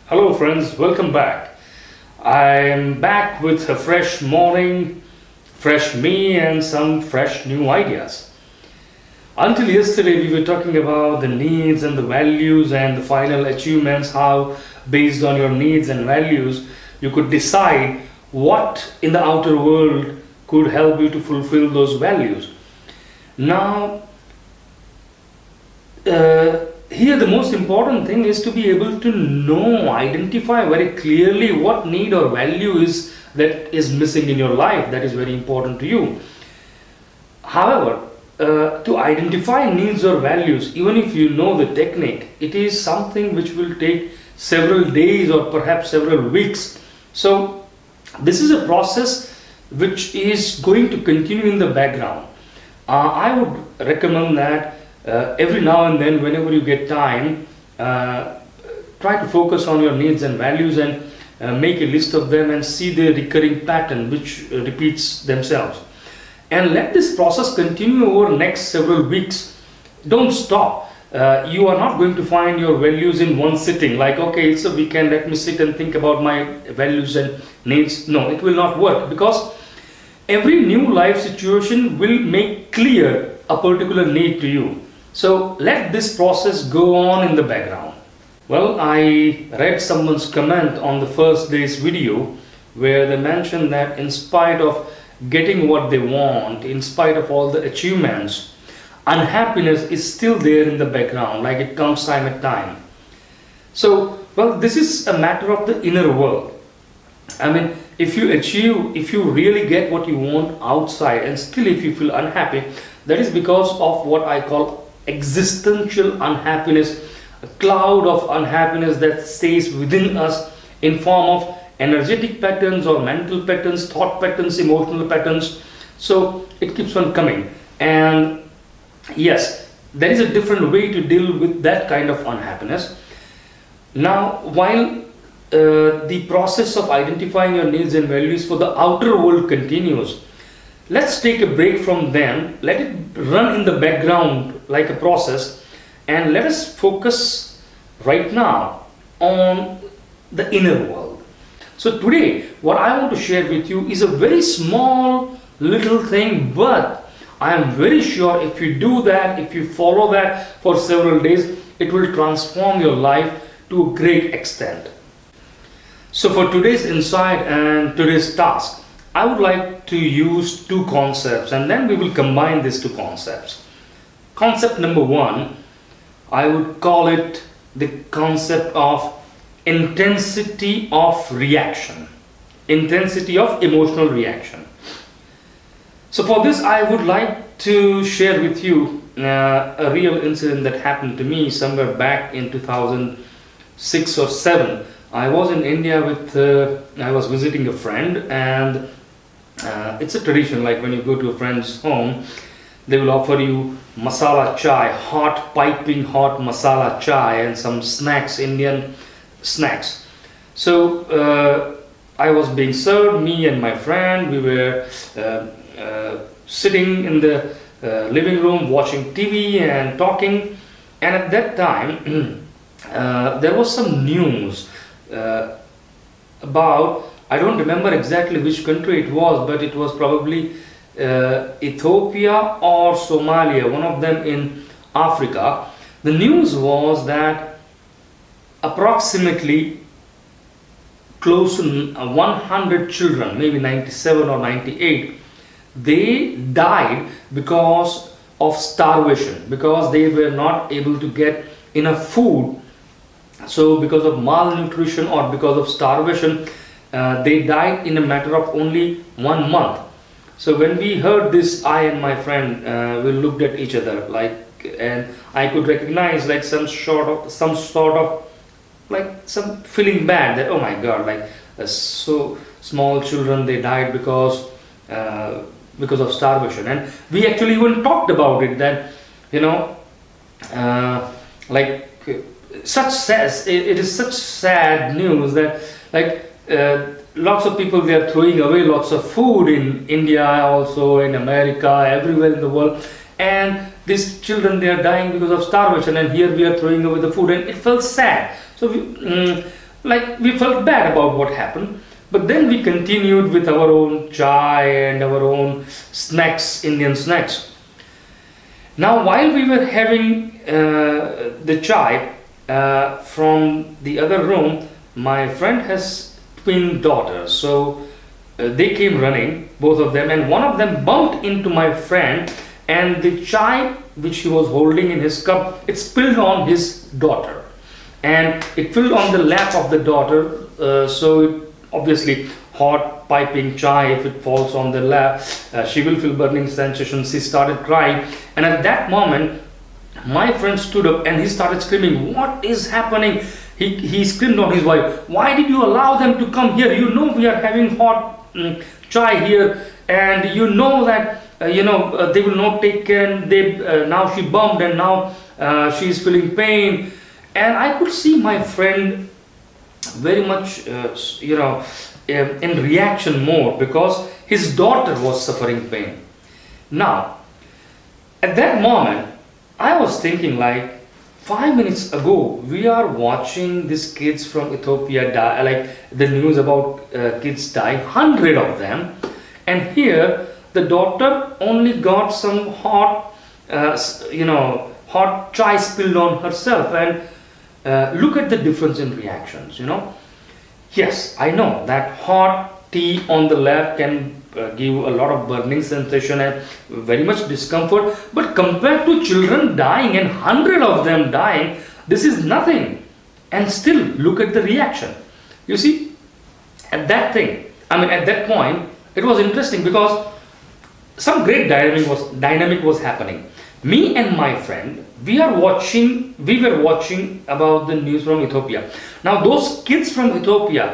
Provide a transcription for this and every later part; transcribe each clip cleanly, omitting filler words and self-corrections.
Hello friends, welcome back. I'm back with a fresh morning, fresh me and some fresh new ideas. Until yesterday we were talking about the needs and the values and the final achievements, how based on your needs and values you could decide what in the outer world could help you to fulfill those values. Now here the most important thing is to be able to identify very clearly what need or value is that is missing in your life, that is very important to you. However, to identify needs or values, even if you know the technique, it is something which will take several days or perhaps several weeks. So this is a process which is going to continue in the background. I would recommend that every now and then, whenever you get time, try to focus on your needs and values and make a list of them and see the recurring pattern which repeats themselves. And let this process continue over next several weeks. Don't stop. You are not going to find your values in one sitting, like, okay, it's a weekend, let me sit and think about my values and needs. No, it will not work, because every new life situation will make clear a particular need to you. So let this process go on in the background. Well, I read someone's comment on the first day's video where they mentioned that in spite of getting what they want, in spite of all the achievements, unhappiness is still there in the background, like it comes time at time. So, well, this is a matter of the inner world. I mean, if you really get what you want outside and still if you feel unhappy, that is because of what I call existential unhappiness, a cloud of unhappiness that stays within us in form of energetic patterns or mental patterns, thought patterns, emotional patterns. So it keeps on coming. And yes, there is a different way to deal with that kind of unhappiness. Now, while the process of identifying your needs and values for the outer world continues, let's take a break from them, let it run in the background like a process, and let us focus right now on the inner world. So today what I want to share with you is a very small little thing, but I am very sure if you do that, if you follow that for several days, it will transform your life to a great extent. So for today's insight and today's task, I would like to use two concepts and then we will combine these two concepts. Concept number one, I would call it the concept of intensity of reaction, intensity of emotional reaction. So for this, I would like to share with you a real incident that happened to me somewhere back in 2006 or 7. I was in India I was visiting a friend, and it's a tradition, like when you go to a friend's home, they will offer you masala chai, hot, piping hot masala chai and some snacks, Indian snacks. So I was being served, me and my friend, we were sitting in the living room watching TV and talking, and at that time there was some news about, I don't remember exactly which country it was, but it was probably Ethiopia or Somalia, one of them in Africa. The news was that approximately close to 100 children, maybe 97 or 98, they died because of starvation, because they were not able to get enough food. So because of malnutrition or because of starvation, they died in a matter of only 1 month. So when we heard this, I and my friend, we looked at each other, like, and I could recognize like some sort of like some feeling bad that, oh my God, like so small children, they died because of starvation. And we actually even talked about it, that like it is such sad news that like lots of people, they are throwing away lots of food in India, also in America, everywhere in the world, and these children, they are dying because of starvation, and here we are throwing away the food, and it felt sad. So like we felt bad about what happened, but then we continued with our own chai and our own snacks, Indian snacks. Now, while we were having the chai from the other room, my friend has twin daughters, so they came running, both of them, and one of them bumped into my friend, and the chai which he was holding in his cup, it spilled on his daughter, and it filled on the lap of the daughter. So it, obviously, hot piping chai, if it falls on the lap, she will feel burning sensation. She started crying, and at that moment my friend stood up and he started screaming, "What is happening?" He screamed on his wife, "Why did you allow them to come here? You know we are having hot chai here, and you know that they will not take care, and they now she bumped, and now she is feeling pain." And I could see my friend very much in reaction mode, because his daughter was suffering pain. Now at that moment I was thinking, like, 5 minutes ago we are watching these kids from Ethiopia die, like the news about kids dying, 100 of them, and here the daughter only got some hot hot chai spilled on herself. And look at the difference in reactions. Yes, I know that hot tea on the lap can give a lot of burning sensation and very much discomfort, but compared to children dying and 100 of them dying, this is nothing. And still look at the reaction. You see, at that point, it was interesting, because some great dynamic was happening. Me and my friend, we were watching about the news from Ethiopia. Now those kids from Ethiopia,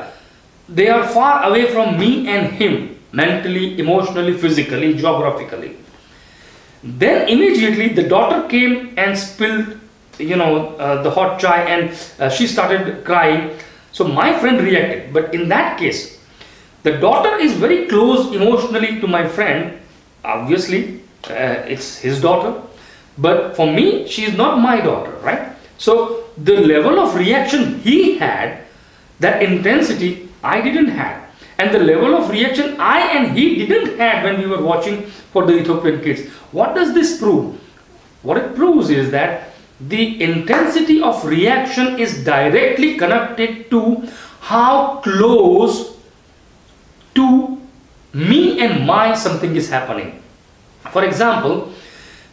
they are far away from me and him, mentally, emotionally, physically, geographically. Then immediately the daughter came and spilled the hot chai, and she started crying. So my friend reacted. But in that case, the daughter is very close emotionally to my friend. Obviously it's his daughter, but for me she is not my daughter, right? So the level of reaction he had, that intensity I didn't have, and the level of reaction I and he didn't have when we were watching for the Ethiopian kids. What does this prove? What it proves is that the intensity of reaction is directly connected to how close to me and my something is happening. For example,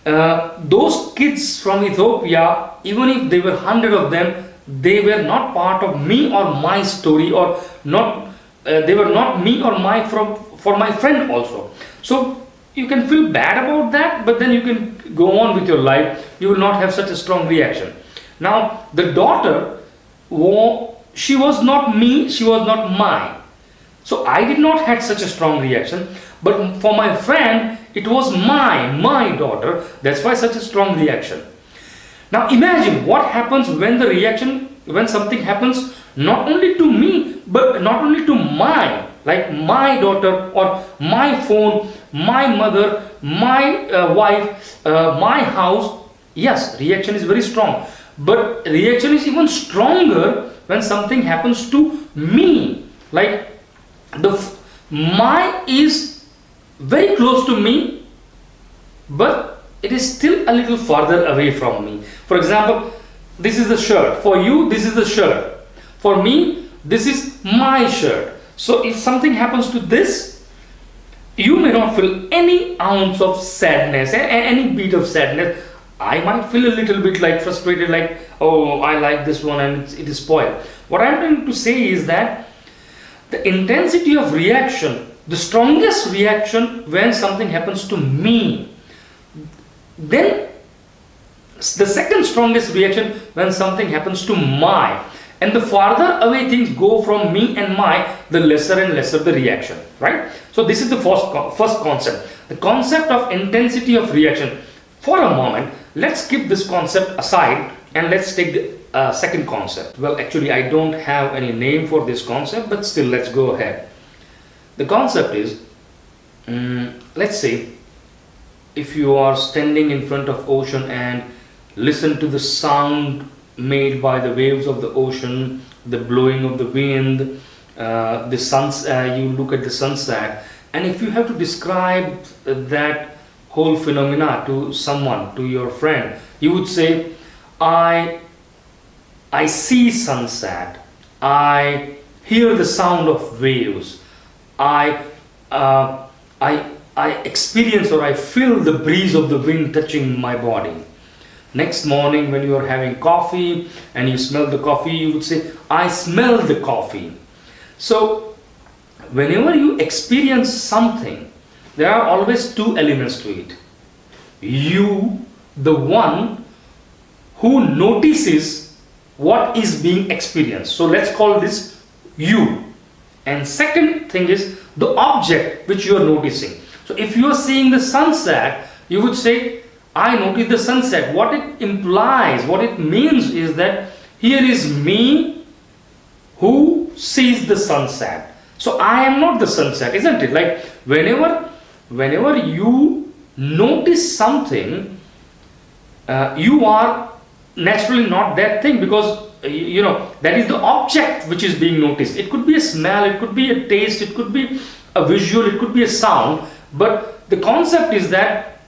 those kids from Ethiopia, even if there were 100 of them, they were not part of me or my story, or not. They were not me or my for my friend also. So you can feel bad about that, but then you can go on with your life. You will not have such a strong reaction. Now the daughter, she was not me, she was not mine. So I did not have such a strong reaction. But for my friend, it was my daughter. That's why such a strong reaction. Now imagine what happens when something happens not only to me, but not only to like my daughter, or my phone, my mother, my wife, my house. Yes, reaction is very strong, but reaction is even stronger when something happens to me. Like my is very close to me, but it is still a little farther away from me. For example, this is the shirt. For you, this is the shirt. For me, this is my shirt. So if something happens to this, you may not feel any ounce of sadness, any beat of sadness. I might feel a little bit like frustrated, like, oh, I like this one and it is spoiled. What I'm trying to say is that the intensity of reaction, the strongest reaction when something happens to me, then the second strongest reaction when something happens to my, and the farther away things go from me and my, the lesser and lesser the reaction, right? So this is the first concept, the concept of intensity of reaction. For a moment, let's keep this concept aside and let's take the second concept. Well, actually I don't have any name for this concept, but still let's go ahead. The concept is, let's say if you are standing in front of ocean and listen to the sound made by the waves of the ocean, the blowing of the wind, the you look at the sunset, and if you have to describe that whole phenomena to someone, to your friend, you would say, I see sunset, I hear the sound of waves, I uh, I experience or I feel the breeze of the wind touching my body. Next morning when you are having coffee and you smell the coffee, you would say, I smell the coffee. So whenever you experience something, there are always two elements to it. You, the one who notices what is being experienced. So let's call this you. And second thing is the object which you are noticing. So if you are seeing the sunset, you would say, I notice the sunset. What it implies, what it means is that here is me who sees the sunset. So I am not the sunset, isn't it? Like whenever you notice something, you are naturally not that thing, because you know that is the object which is being noticed. It could be a smell, it could be a taste, it could be a visual, it could be a sound, but the concept is that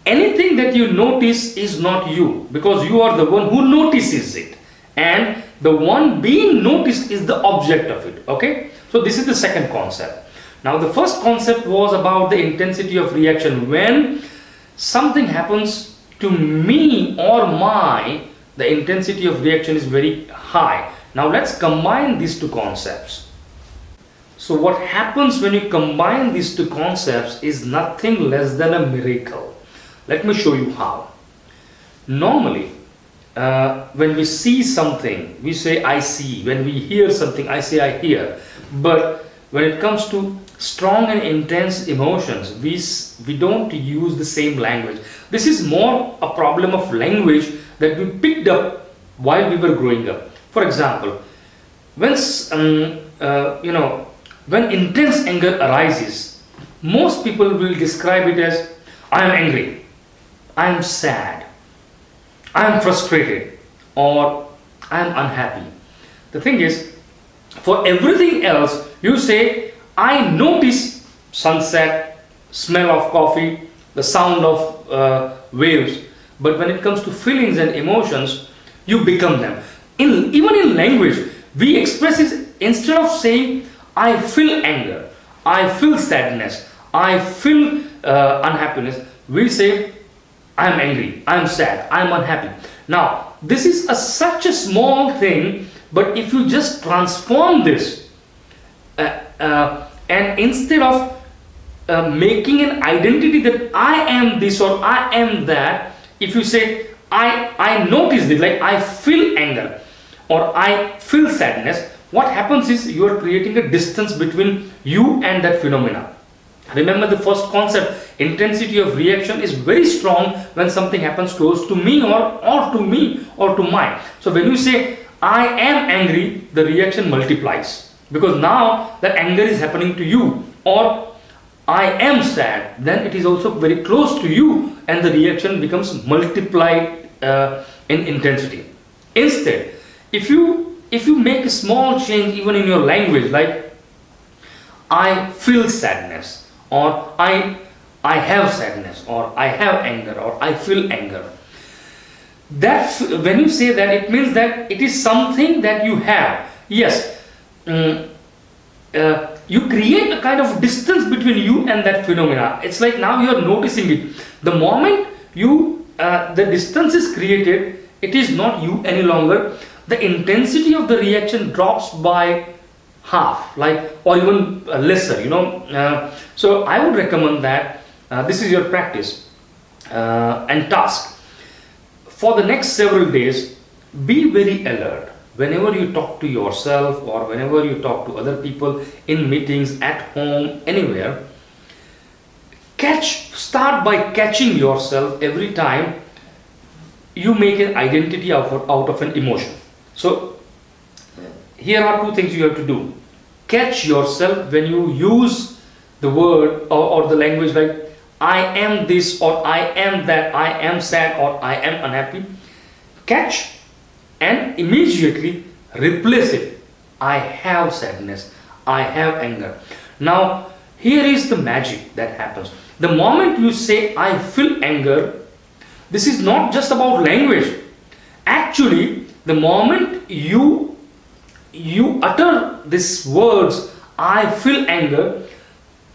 anything that you notice is not you, because you are the one who notices it, and the one being noticed is the object of it. Okay, so this is the second concept. Now the first concept was about the intensity of reaction. When something happens to me or the intensity of reaction is very high. Now let's combine these two concepts. So what happens when you combine these two concepts is nothing less than a miracle. Let me show you how. Normally, when we see something, we say I see. When we hear something, I say I hear. But when it comes to strong and intense emotions, we don't use the same language. This is more a problem of language that we picked up while we were growing up. For example, when when intense anger arises, most people will describe it as I am angry, I am sad, I am frustrated, or I am unhappy. The thing is, for everything else, you say, I notice sunset, smell of coffee, the sound of waves. But when it comes to feelings and emotions, you become them. Even in language, we express it, instead of saying, I feel anger, I feel sadness, I feel unhappiness, we say, I am angry, I am sad, I am unhappy. Now, this is such a small thing, but if you just transform this, and instead of making an identity that I am this or I am that, if you say, I notice it, like I feel anger or I feel sadness, what happens is you are creating a distance between you and that phenomena. Remember the first concept, intensity of reaction is very strong when something happens close to me or to me or to mine. So when you say I am angry, the reaction multiplies, because now that anger is happening to you. Or I am sad, then it is also very close to you and the reaction becomes multiplied in intensity. Instead, if you make a small change even in your language, like I feel sadness, or I have sadness, or I have anger, or I feel anger, that when you say that, it means that it is something that you have. Yes, you create a kind of distance between you and that phenomena. It's like now you are noticing it. The moment the distance is created, it is not you any longer. The intensity of the reaction drops by half, like, or even lesser, so I would recommend that this is your practice and task. For the next several days, be very alert. Whenever you talk to yourself or whenever you talk to other people in meetings, at home, anywhere, start by catching yourself every time you make an identity out of an emotion. So here are two things you have to do. Catch yourself when you use the word or the language like I am this or I am that, I am sad or I am unhappy. Catch and immediately replace it. I have sadness, I have anger. Now here is the magic that happens. The moment you say I feel anger, this is not just about language. Actually, the moment you utter these words, I feel anger,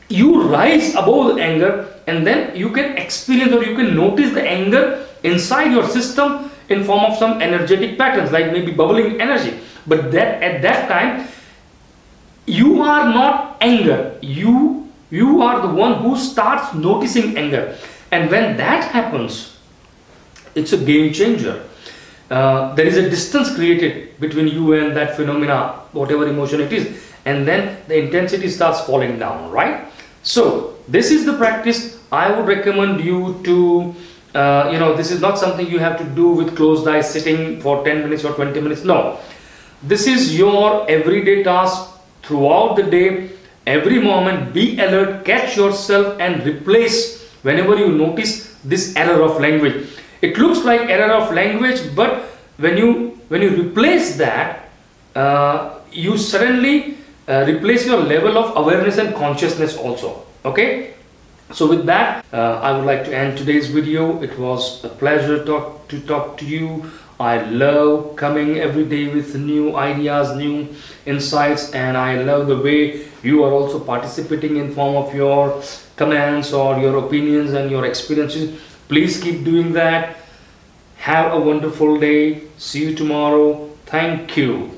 you rise above the anger, and then you can experience or you can notice the anger inside your system in form of some energetic patterns, like maybe bubbling energy. But that at that time, you are not anger. You are the one who starts noticing anger, and when that happens, it's a game changer. There is a distance created between you and that phenomena, whatever emotion it is, and then the intensity starts falling down, right? So this is the practice I would recommend you to. This is not something you have to do with closed eyes, sitting for 10 minutes or 20 minutes. No, this is your everyday task throughout the day. Every moment, be alert, catch yourself, and replace whenever you notice this error of language. It looks like error of language, but when you replace that, you suddenly replace your level of awareness and consciousness also. Okay. So with that, I would like to end today's video. It was a pleasure to talk to you. I love coming every day with new ideas, new insights, and I love the way you are also participating in form of your comments or your opinions and your experiences. Please keep doing that. Have a wonderful day. See you tomorrow. Thank you.